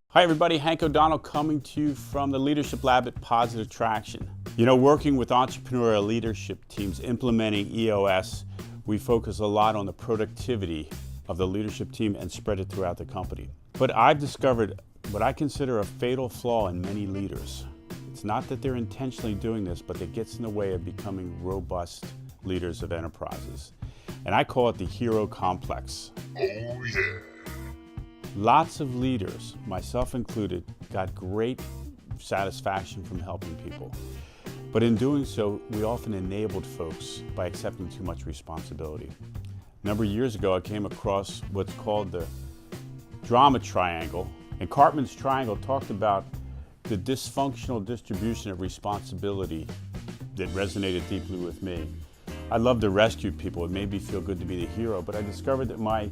Hi everybody, Hank O'Donnell coming to you from the Leadership Lab at Positive Traction. You know, working with entrepreneurial leadership teams implementing EOS, we focus a lot on the productivity of the leadership team and spread it throughout the company. But I've discovered what I consider a fatal flaw in many leaders. It's not that they're intentionally doing this, but it gets in the way of becoming robust leaders of enterprises. And I call it the hero complex. Oh yeah. Lots of leaders, myself included, got great satisfaction from helping people. But in doing so, we often enabled folks by accepting too much responsibility. A number of years ago, I came across what's called the drama triangle. And Karpman's triangle talked about the dysfunctional distribution of responsibility that resonated deeply with me. I love to rescue people. It made me feel good to be the hero, but I discovered that my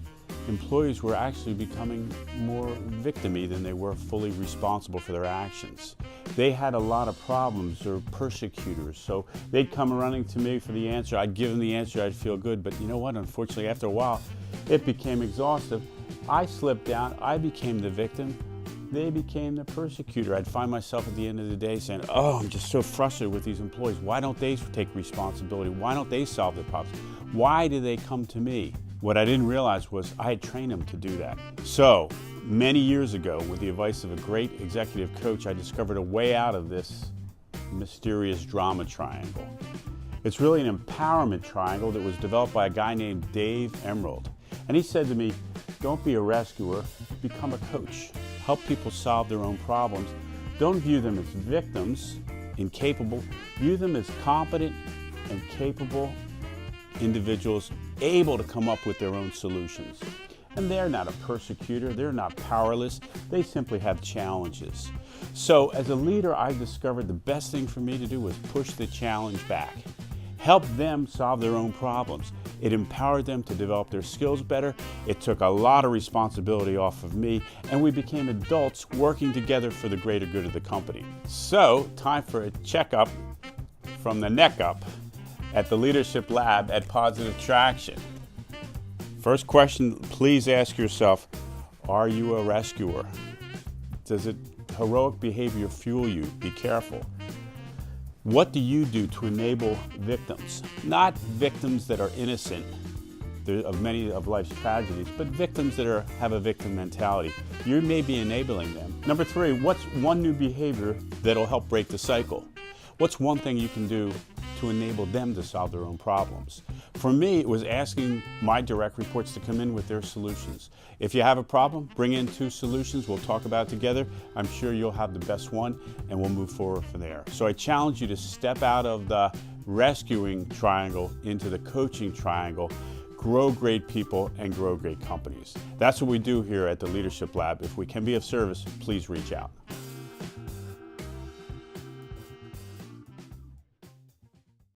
employees were actually becoming more victim-y than they were fully responsible for their actions. They had a lot of problems, or persecutors, so they'd come running to me for the answer. I'd give them the answer, I'd feel good, but you know what? Unfortunately, after a while, it became exhaustive. I slipped down, I became the victim, they became the persecutor. I'd find myself at the end of the day saying, oh, I'm just so frustrated with these employees. Why don't they take responsibility? Why don't they solve their problems? Why do they come to me? What I didn't realize was I had trained them to do that. So many years ago, with the advice of a great executive coach, I discovered a way out of this mysterious drama triangle. It's really an empowerment triangle that was developed by a guy named Dave Emerald. And he said to me, don't be a rescuer, become a coach. Help people solve their own problems. Don't view them as victims, incapable. View them as competent and capable individuals able to come up with their own solutions. And they're not a persecutor, they're not powerless, they simply have challenges. So as a leader, I discovered the best thing for me to do was push the challenge back. Help them solve their own problems. It empowered them to develop their skills better. It took a lot of responsibility off of me, and we became adults working together for the greater good of the company. So, time for a checkup from the neck up at the Leadership Lab at Positive Traction. First question, please ask yourself, are you a rescuer? Does heroic behavior fuel you? Be careful. What do you do to enable victims? Not victims that are innocent of many of life's tragedies, but victims that have a victim mentality. You may be enabling them. Number 3, what's one new behavior that'll help break the cycle? What's one thing you can do to enable them to solve their own problems? For me, it was asking my direct reports to come in with their solutions. If you have a problem, bring in 2 solutions. We'll talk about it together. I'm sure you'll have the best one, and we'll move forward from there. So I challenge you to step out of the rescuing triangle into the coaching triangle. Grow great people and grow great companies. That's what we do here at the Leadership Lab. If we can be of service, please reach out.